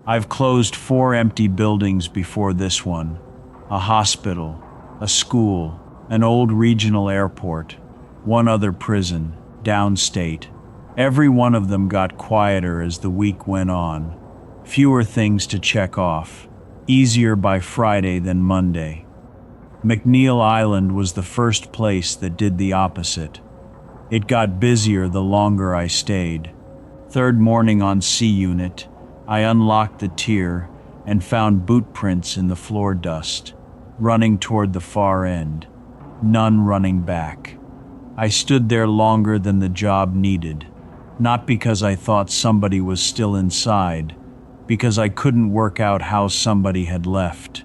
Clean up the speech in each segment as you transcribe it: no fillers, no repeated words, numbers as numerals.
I've closed 4 empty buildings before this one: a hospital, a school, an old regional airport, one other prison, downstate. Every one of them got quieter as the week went on. Fewer things to check off. Easier by Friday than Monday. McNeil Island was the first place that did the opposite. It got busier the longer I stayed. Third morning on C Unit, I unlocked the tier and found boot prints in the floor dust, running toward the far end. None running back. I stood there longer than the job needed, not because I thought somebody was still inside, because I couldn't work out how somebody had left.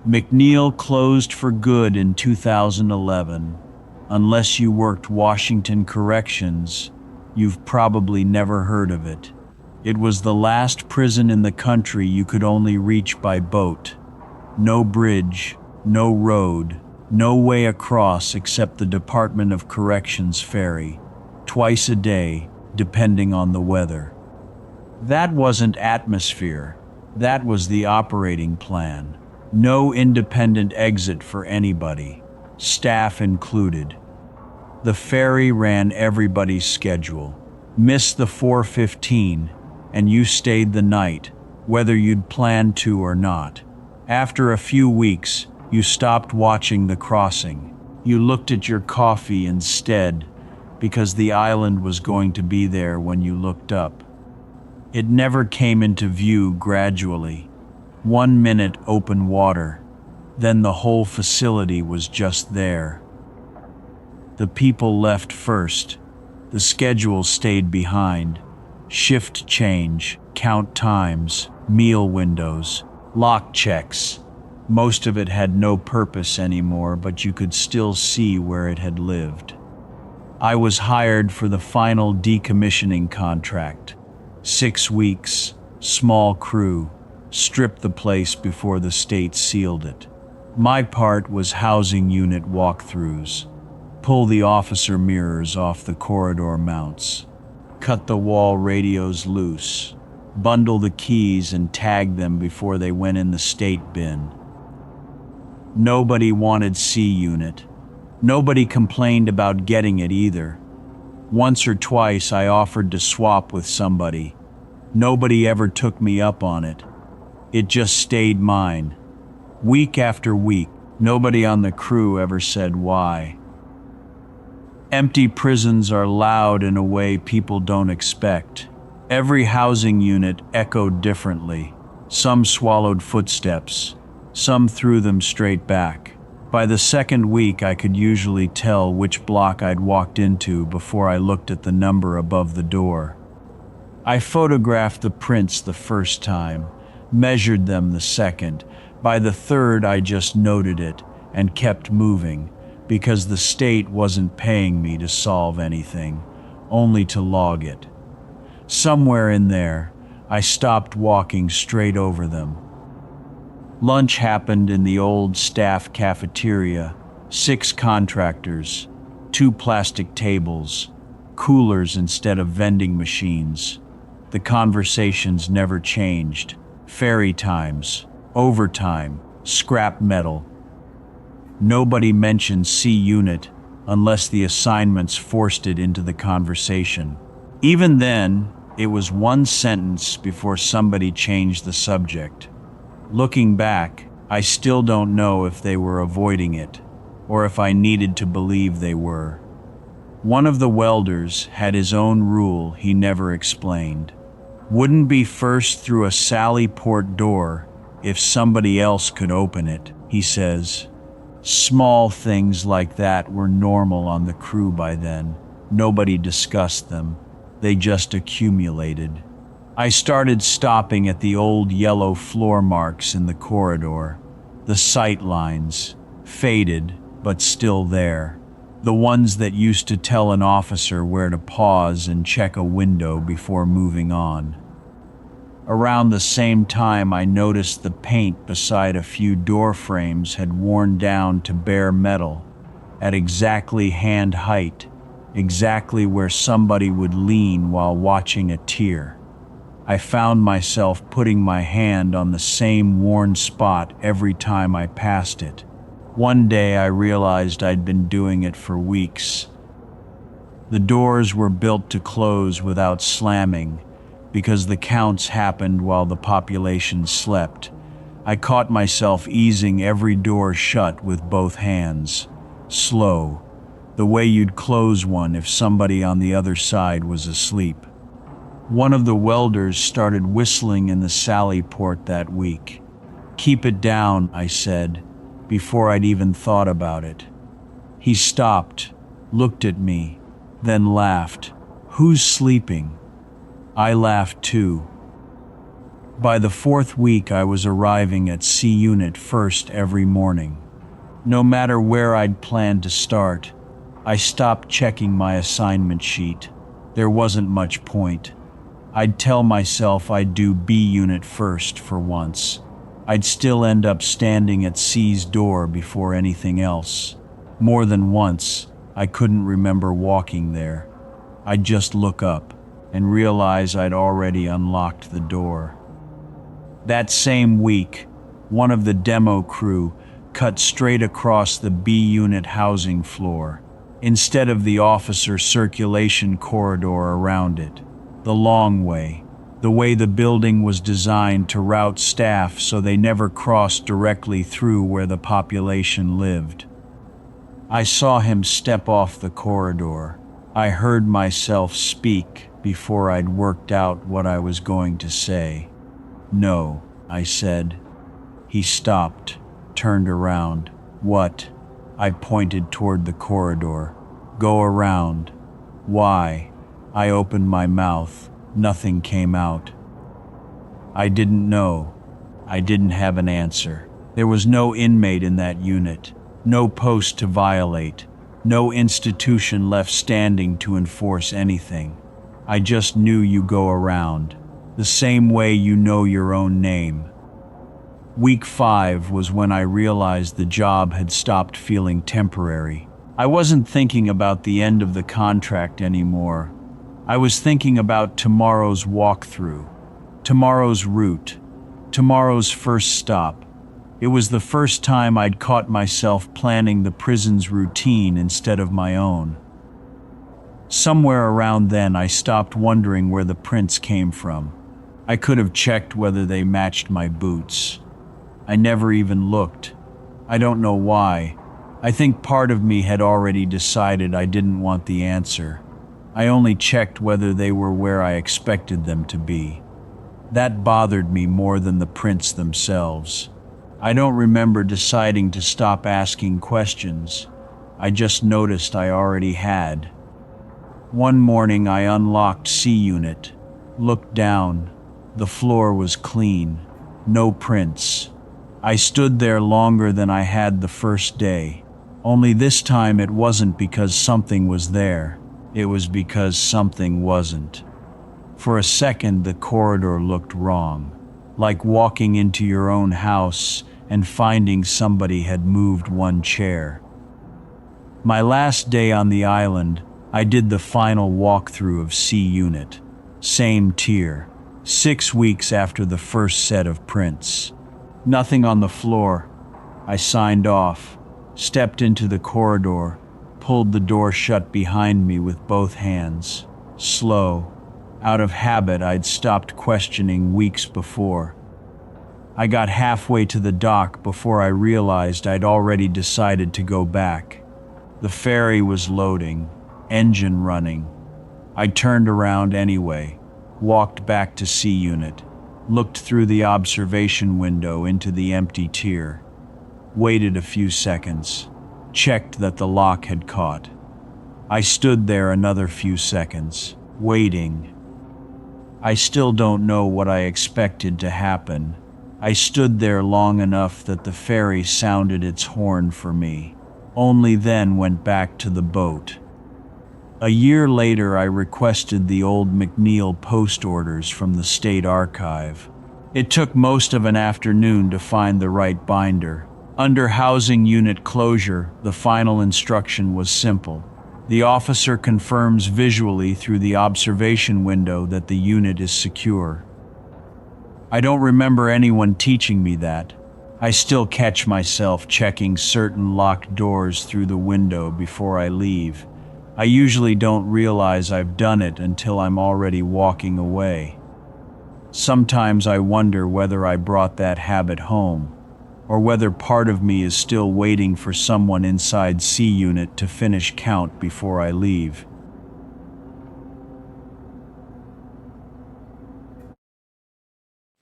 McNeil closed for good in 2011. Unless you worked Washington Corrections, you've probably never heard of it. It was the last prison in the country you could only reach by boat. No bridge, no road, no way across except the Department of Corrections ferry, twice a day, depending on the weather. That wasn't atmosphere. That was the operating plan. No independent exit for anybody, staff included. The ferry ran everybody's schedule. Missed the 4:15, and you stayed the night, whether you'd planned to or not. After a few weeks, you stopped watching the crossing. You looked at your coffee instead, because the island was going to be there when you looked up. It never came into view gradually. 1 minute open water, then the whole facility was just there. The people left first. The schedule stayed behind. Shift change, count times, meal windows, lock checks. Most of it had no purpose anymore, but you could still see where it had lived. I was hired for the final decommissioning contract. 6 weeks, small crew, stripped the place before the state sealed it. My part was housing unit walkthroughs, pull the officer mirrors off the corridor mounts, cut the wall radios loose, bundle the keys and tag them before they went in the state bin. Nobody wanted C Unit. Nobody complained about getting it either. Once or twice I offered to swap with somebody. Nobody ever took me up on it. It just stayed mine. Week after week, nobody on the crew ever said why. Empty prisons are loud in a way people don't expect. Every housing unit echoed differently. Some swallowed footsteps. Some threw them straight back. By the second week, I could usually tell which block I'd walked into before I looked at the number above the door. I photographed the prints the first time, measured them the second. By the third, I just noted it and kept moving, because the state wasn't paying me to solve anything, only to log it. Somewhere in there, I stopped walking straight over them. Lunch happened in the old staff cafeteria. 6 contractors, 2 plastic tables, coolers instead of vending machines. The conversations never changed. Ferry times, overtime, scrap metal. Nobody mentioned C Unit unless the assignments forced it into the conversation. Even then, it was one sentence before somebody changed the subject. Looking back, I still don't know if they were avoiding it, or if I needed to believe they were. One of the welders had his own rule he never explained. Wouldn't be first through a sally port door if somebody else could open it, he says. Small things like that were normal on the crew by then. Nobody discussed them. They just accumulated. I started stopping at the old yellow floor marks in the corridor. The sight lines, faded but still there. The ones that used to tell an officer where to pause and check a window before moving on. Around the same time, I noticed the paint beside a few door frames had worn down to bare metal, at exactly hand height, exactly where somebody would lean while watching a tier. I found myself putting my hand on the same worn spot every time I passed it. One day I realized I'd been doing it for weeks. The doors were built to close without slamming because the counts happened while the population slept. I caught myself easing every door shut with both hands, slow, the way you'd close one if somebody on the other side was asleep. One of the welders started whistling in the sally port that week. "Keep it down," I said, before I'd even thought about it. He stopped, looked at me, then laughed. "Who's sleeping?" I laughed too. By the fourth week, I was arriving at C Unit first every morning. No matter where I'd planned to start, I stopped checking my assignment sheet. There wasn't much point. I'd tell myself I'd do B Unit first for once. I'd still end up standing at C's door before anything else. More than once, I couldn't remember walking there. I'd just look up and realize I'd already unlocked the door. That same week, one of the demo crew cut straight across the B Unit housing floor, instead of the officer circulation corridor around it. The long way, the way the building was designed to route staff so they never crossed directly through where the population lived. I saw him step off the corridor. I heard myself speak before I'd worked out what I was going to say. "No," I said. He stopped, turned around. "What?" I pointed toward the corridor. "Go around." "Why?" I opened my mouth. Nothing came out. I didn't know. I didn't have an answer. There was no inmate in that unit, no post to violate, no institution left standing to enforce anything. I just knew you go around, the same way you know your own name. Week 5 was when I realized the job had stopped feeling temporary. I wasn't thinking about the end of the contract anymore. I was thinking about tomorrow's walkthrough, tomorrow's route, tomorrow's first stop. It was the first time I'd caught myself planning the prison's routine instead of my own. Somewhere around then, I stopped wondering where the prints came from. I could have checked whether they matched my boots. I never even looked. I don't know why. I think part of me had already decided I didn't want the answer. I only checked whether they were where I expected them to be. That bothered me more than the prints themselves. I don't remember deciding to stop asking questions. I just noticed I already had. One morning I unlocked C Unit, looked down. The floor was clean, no prints. I stood there longer than I had the first day. Only this time it wasn't because something was there. It was because something wasn't. For a second, the corridor looked wrong, like walking into your own house and finding somebody had moved one chair. My last day on the island, I did the final walkthrough of C Unit. Same tier, 6 weeks after the first set of prints. Nothing on the floor. I signed off, stepped into the corridor, pulled the door shut behind me with both hands. Slow. Out of habit, I'd stopped questioning weeks before. I got halfway to the dock before I realized I'd already decided to go back. The ferry was loading, engine running. I turned around anyway, walked back to C Unit, looked through the observation window into the empty tier, waited a few seconds, checked that the lock had caught. I stood there another few seconds, waiting. I still don't know what I expected to happen. I stood there long enough that the ferry sounded its horn for me, only then went back to the boat. A year later, I requested the old McNeil post orders from the State Archive. It took most of an afternoon to find the right binder. Under housing unit closure, the final instruction was simple. The officer confirms visually through the observation window that the unit is secure. I don't remember anyone teaching me that. I still catch myself checking certain locked doors through the window before I leave. I usually don't realize I've done it until I'm already walking away. Sometimes I wonder whether I brought that habit home, or whether part of me is still waiting for someone inside C Unit to finish count before I leave.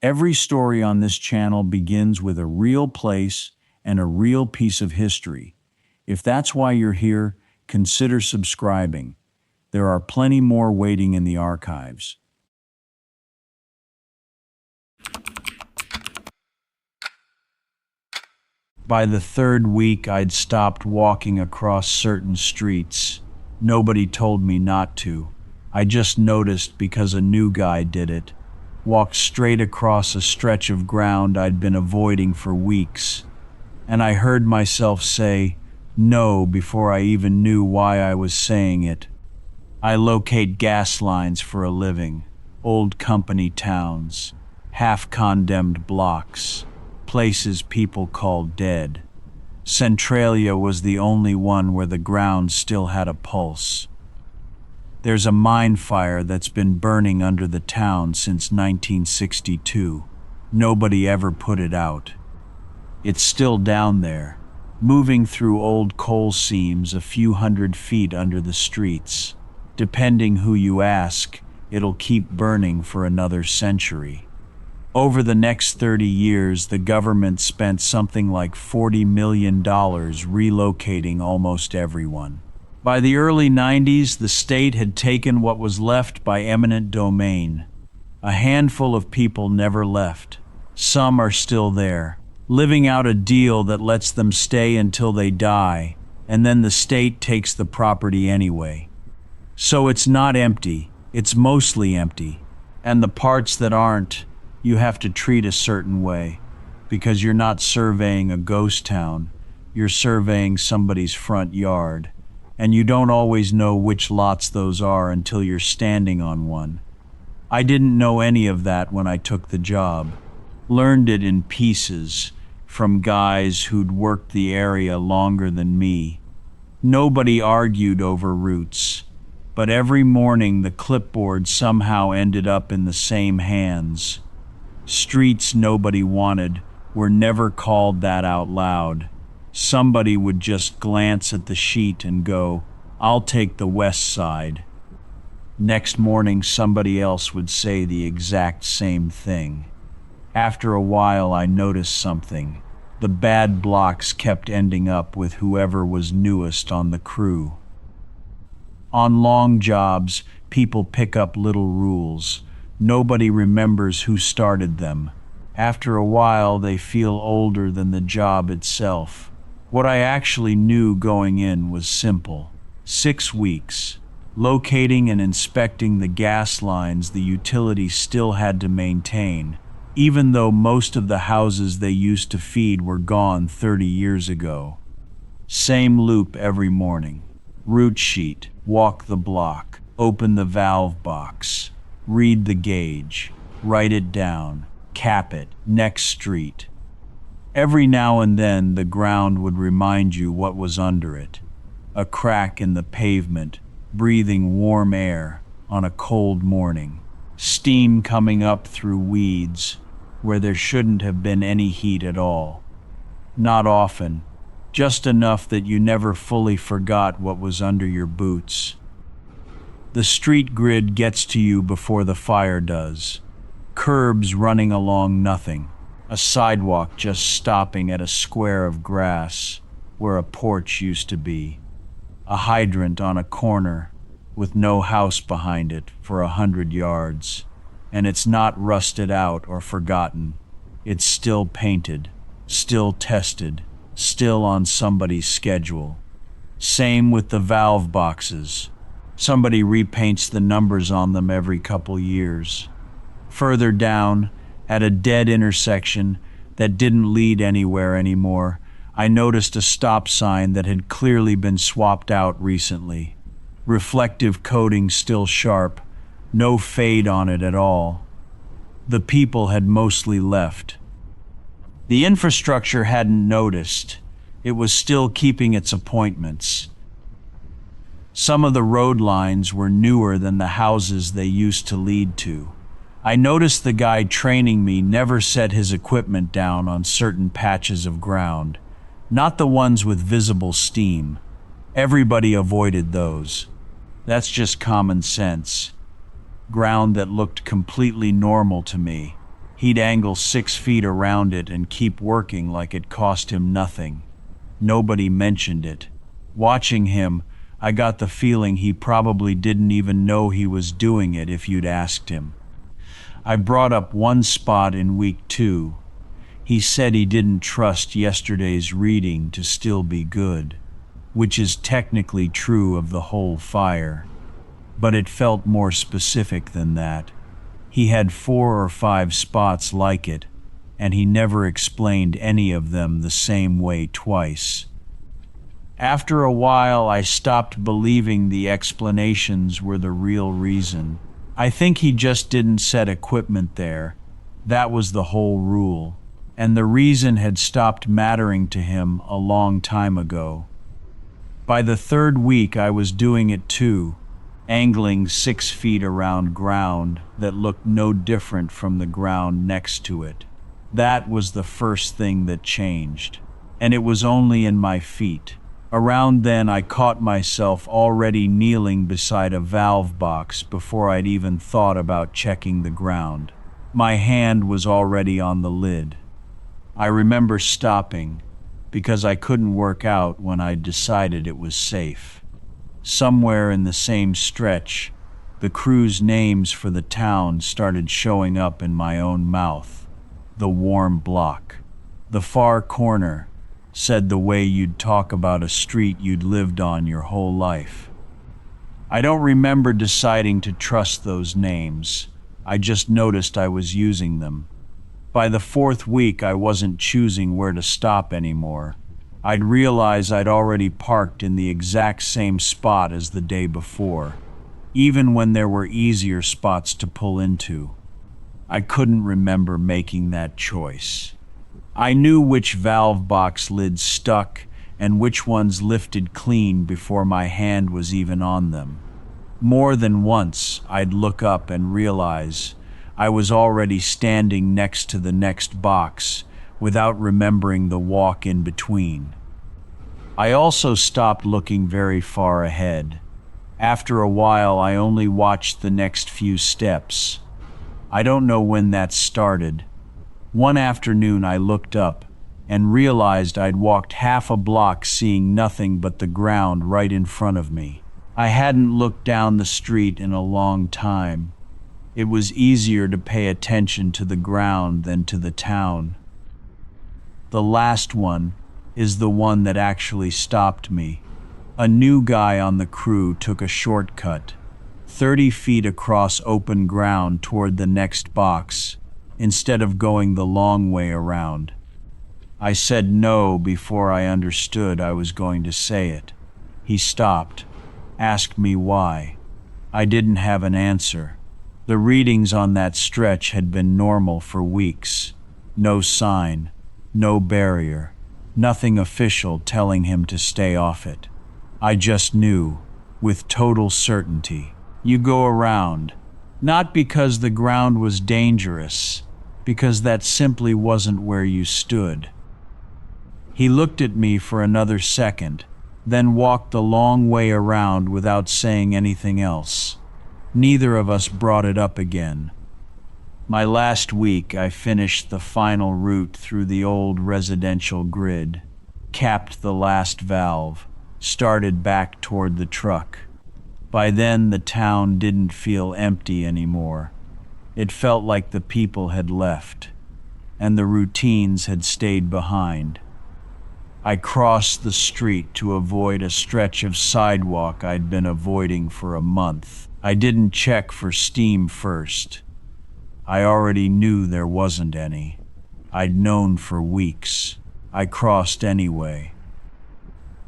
Every story on this channel begins with a real place and a real piece of history. If that's why you're here, consider subscribing. There are plenty more waiting in the archives. By the third week, I'd stopped walking across certain streets. Nobody told me not to. I just noticed because a new guy did it. Walked straight across a stretch of ground I'd been avoiding for weeks. And I heard myself say no before I even knew why I was saying it. I locate gas lines for a living, old company towns, half-condemned blocks, places people call dead. Centralia was the only one where the ground still had a pulse. There's a mine fire that's been burning under the town since 1962. Nobody ever put it out. It's still down there, moving through old coal seams a few hundred feet under the streets. Depending who you ask, it'll keep burning for another century. Over the next 30 years, the government spent something like $40 million relocating almost everyone. By the early 90s, the state had taken what was left by eminent domain. A handful of people never left. Some are still there, living out a deal that lets them stay until they die, and then the state takes the property anyway. So it's not empty, it's mostly empty. And the parts that aren't, you have to treat a certain way, because you're not surveying a ghost town, you're surveying somebody's front yard. And you don't always know which lots those are until you're standing on one. I didn't know any of that when I took the job. Learned it in pieces from guys who'd worked the area longer than me. Nobody argued over routes, but every morning the clipboard somehow ended up in the same hands. Streets nobody wanted were never called that out loud. Somebody would just glance at the sheet and go, "I'll take the west side." Next morning, somebody else would say the exact same thing. After a while, I noticed something. The bad blocks kept ending up with whoever was newest on the crew. On long jobs, people pick up little rules. Nobody remembers who started them. After a while, they feel older than the job itself. What I actually knew going in was simple. 6 weeks. Locating and inspecting the gas lines the utility still had to maintain, even though most of the houses they used to feed were gone 30 years ago. Same loop every morning. Route sheet, walk the block, open the valve box, read the gauge, write it down, cap it, next street. Every now and then the ground would remind you what was under it. A crack in the pavement, breathing warm air on a cold morning. Steam coming up through weeds where there shouldn't have been any heat at all. Not often, just enough that you never fully forgot what was under your boots. The street grid gets to you before the fire does. Curbs running along nothing. A sidewalk just stopping at a square of grass where a porch used to be. A hydrant on a corner with no house behind it for 100 yards. And it's not rusted out or forgotten. It's still painted, still tested, still on somebody's schedule. Same with the valve boxes. Somebody repaints the numbers on them every couple years. Further down, at a dead intersection that didn't lead anywhere anymore, I noticed a stop sign that had clearly been swapped out recently. Reflective coating still sharp, no fade on it at all. The people had mostly left. The infrastructure hadn't noticed. It was still keeping its appointments. Some of the road lines were newer than the houses they used to lead to. I noticed the guy training me never set his equipment down on certain patches of ground, not the ones with visible steam. Everybody avoided those. That's just common sense. Ground that looked completely normal to me. He'd angle 6 feet around it and keep working like it cost him nothing. Nobody mentioned it. Watching him, I got the feeling he probably didn't even know he was doing it if you'd asked him. I brought up one spot in week 2. He said he didn't trust yesterday's reading to still be good, which is technically true of the whole fire. But it felt more specific than that. He had 4 or 5 spots like it, and he never explained any of them the same way twice. After a while, I stopped believing the explanations were the real reason. I think he just didn't set equipment there. That was the whole rule. And the reason had stopped mattering to him a long time ago. By the 3rd week, I was doing it too, angling 6 feet around ground that looked no different from the ground next to it. That was the first thing that changed, and it was only in my feet. Around then, I caught myself already kneeling beside a valve box before I'd even thought about checking the ground. My hand was already on the lid. I remember stopping, because I couldn't work out when I'd decided it was safe. Somewhere in the same stretch, the crew's names for the town started showing up in my own mouth. The warm block. The far corner said the way you'd talk about a street you'd lived on your whole life. I don't remember deciding to trust those names. I just noticed I was using them. By the 4th week, I wasn't choosing where to stop anymore. I'd realize I'd already parked in the exact same spot as the day before, even when there were easier spots to pull into. I couldn't remember making that choice. I knew which valve box lids stuck and which ones lifted clean before my hand was even on them. More than once, I'd look up and realize I was already standing next to the next box without remembering the walk in between. I also stopped looking very far ahead. After a while, I only watched the next few steps. I don't know when that started. One afternoon, I looked up and realized I'd walked half a block seeing nothing but the ground right in front of me. I hadn't looked down the street in a long time. It was easier to pay attention to the ground than to the town. The last one is the one that actually stopped me. A new guy on the crew took a shortcut, 30 feet across open ground toward the next box, instead of going the long way around. I said no before I understood I was going to say it. He stopped, asked me why. I didn't have an answer. The readings on that stretch had been normal for weeks. No sign, no barrier, nothing official telling him to stay off it. I just knew, with total certainty. You go around, not because the ground was dangerous, because that simply wasn't where you stood. He looked at me for another second, then walked the long way around without saying anything else. Neither of us brought it up again. My last week, I finished the final route through the old residential grid, capped the last valve, started back toward the truck. By then, the town didn't feel empty anymore. It felt like the people had left, and the routines had stayed behind. I crossed the street to avoid a stretch of sidewalk I'd been avoiding for a month. I didn't check for steam first. I already knew there wasn't any. I'd known for weeks. I crossed anyway.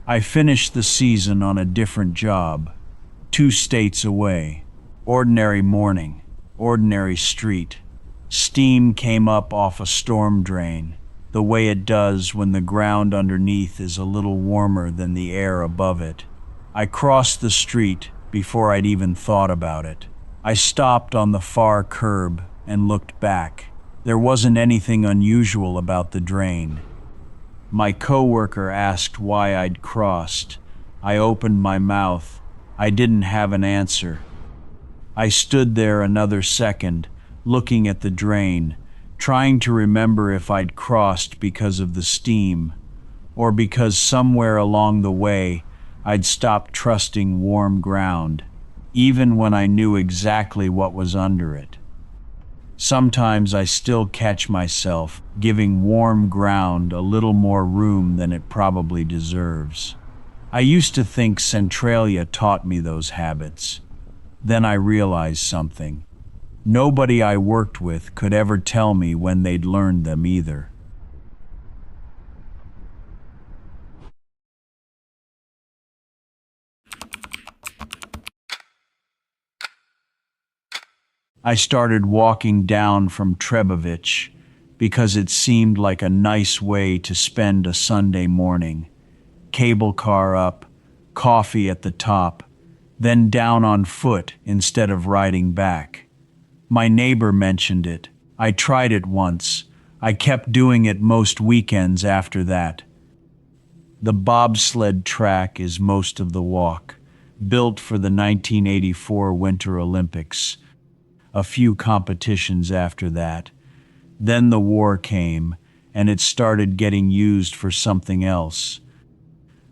I finished the season on a different job, 2 states away. Ordinary morning, ordinary street, Steam came up off a storm drain, the way it does when the ground underneath is a little warmer than the air above it. I crossed the street before I'd even thought about it. I stopped on the far curb and looked back. There wasn't anything unusual about the drain. My coworker asked why I'd crossed. I opened my mouth. I didn't have an answer. I stood there another second, looking at the drain, trying to remember if I'd crossed because of the steam, or because somewhere along the way I'd stopped trusting warm ground, even when I knew exactly what was under it. Sometimes I still catch myself giving warm ground a little more room than it probably deserves. I used to think Centralia taught me those habits. Then I realized something. Nobody I worked with could ever tell me when they'd learned them either. I started walking down from Trebević because it seemed like a nice way to spend a Sunday morning. Cable car up, coffee at the top, then down on foot instead of riding back. My neighbor mentioned it. I tried it once. I kept doing it most weekends after that. The bobsled track is most of the walk, built for the 1984 Winter Olympics. A few competitions after that. Then the war came, and it started getting used for something else.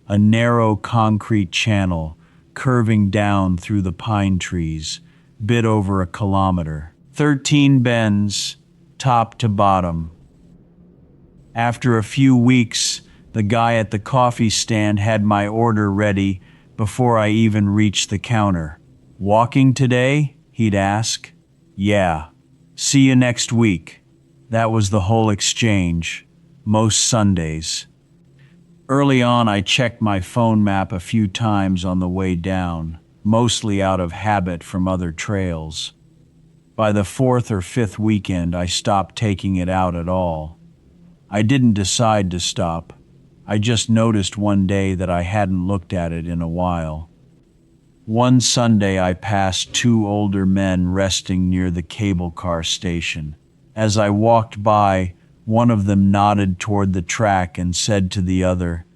A narrow concrete channel curving down through the pine trees, bit over a kilometer. 13 bends, top to bottom. After a few weeks, the guy at the coffee stand had my order ready before I even reached the counter. "Walking today?" he'd ask. "Yeah. See you next week." That was the whole exchange, most Sundays. Early on, I checked my phone map a few times on the way down, mostly out of habit from other trails. By the fourth or fifth weekend, I stopped taking it out at all. I didn't decide to stop. I just noticed one day that I hadn't looked at it in a while. One Sunday, I passed two older men resting near the cable car station. As I walked by, one of them nodded toward the track and said to the other,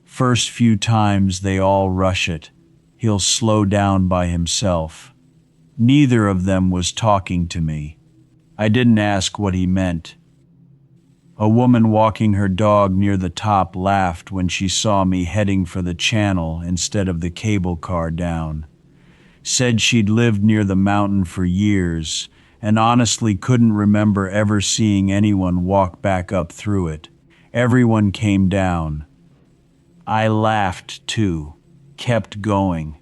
"First few times they all rush it. He'll slow down by himself." Neither of them was talking to me. I didn't ask what he meant. A woman walking her dog near the top laughed when she saw me heading for the channel instead of the cable car down. Said she'd lived near the mountain for years and honestly couldn't remember ever seeing anyone walk back up through it. Everyone came down. I laughed too, kept going.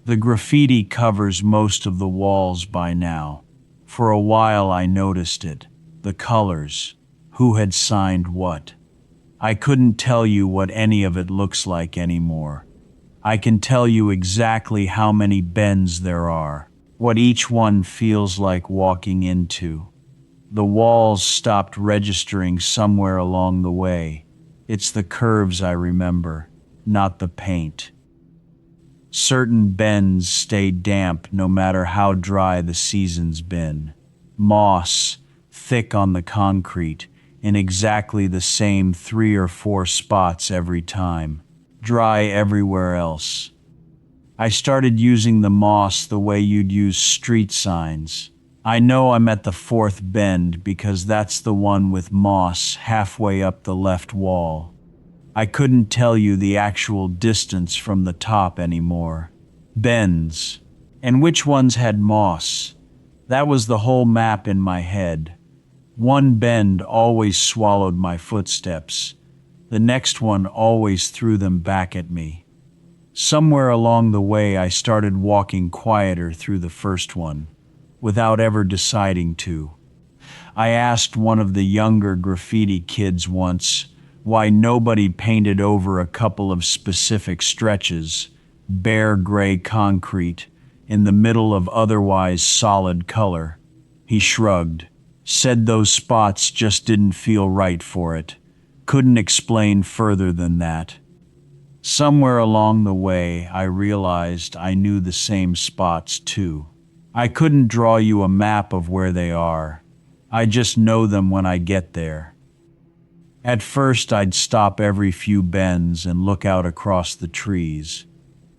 The graffiti covers most of the walls by now. For a while I noticed it, the colors, who had signed what. I couldn't tell you what any of it looks like anymore. I can tell you exactly how many bends there are, what each one feels like walking into. The walls stopped registering somewhere along the way. It's the curves I remember, not the paint. Certain bends stay damp no matter how dry the season's been. Moss, thick on the concrete, in exactly the same 3 or 4 spots every time. Dry everywhere else. I started using the moss the way you'd use street signs. I know I'm at the 4th bend because that's the one with moss halfway up the left wall. I couldn't tell you the actual distance from the top anymore. Bends. And which ones had moss? That was the whole map in my head. One bend always swallowed my footsteps. The next one always threw them back at me. Somewhere along the way, I started walking quieter through the first one, without ever deciding to. I asked one of the younger graffiti kids once why nobody painted over a couple of specific stretches, bare gray concrete, in the middle of otherwise solid color. He shrugged. Said those spots just didn't feel right for it. Couldn't explain further than that. Somewhere along the way, I realized I knew the same spots too. I couldn't draw you a map of where they are. I just know them when I get there. At first, I'd stop every few bends and look out across the trees,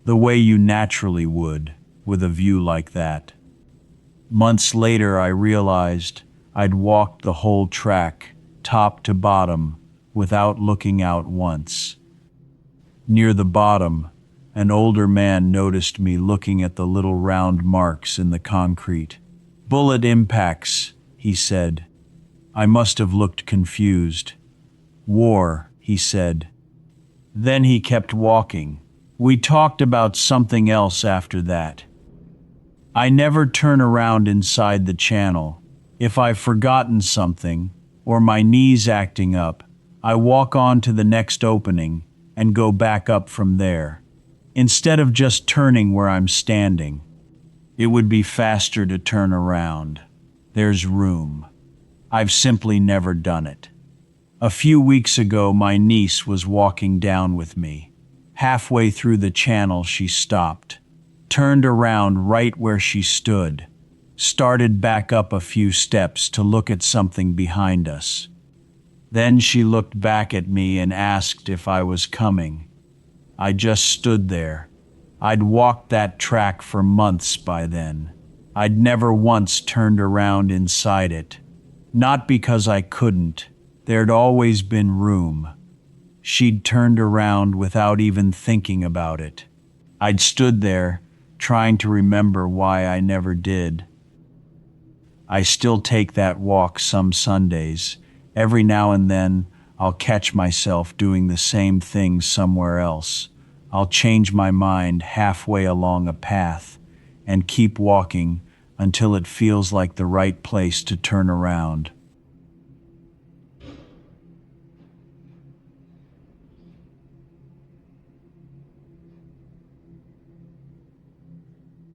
the way you naturally would, with a view like that. Months later, I realized I'd walked the whole track, top to bottom, without looking out once. Near the bottom, an older man noticed me looking at the little round marks in the concrete. "Bullet impacts," he said. I must have looked confused. "War," he said. Then he kept walking. We talked about something else after that. I never turn around inside the channel. If I've forgotten something, or my knee's acting up, I walk on to the next opening and go back up from there, instead of just turning where I'm standing. It would be faster to turn around. There's room. I've simply never done it. A few weeks ago, my niece was walking down with me. Halfway through the channel, she stopped, turned around right where she stood, started back up a few steps to look at something behind us. Then she looked back at me and asked if I was coming. I just stood there. I'd walked that track for months by then. I'd never once turned around inside it. Not because I couldn't. There'd always been room. She'd turned around without even thinking about it. I'd stood there, trying to remember why I never did. I still take that walk some Sundays. Every now and then, I'll catch myself doing the same thing somewhere else. I'll change my mind halfway along a path and keep walking until it feels like the right place to turn around.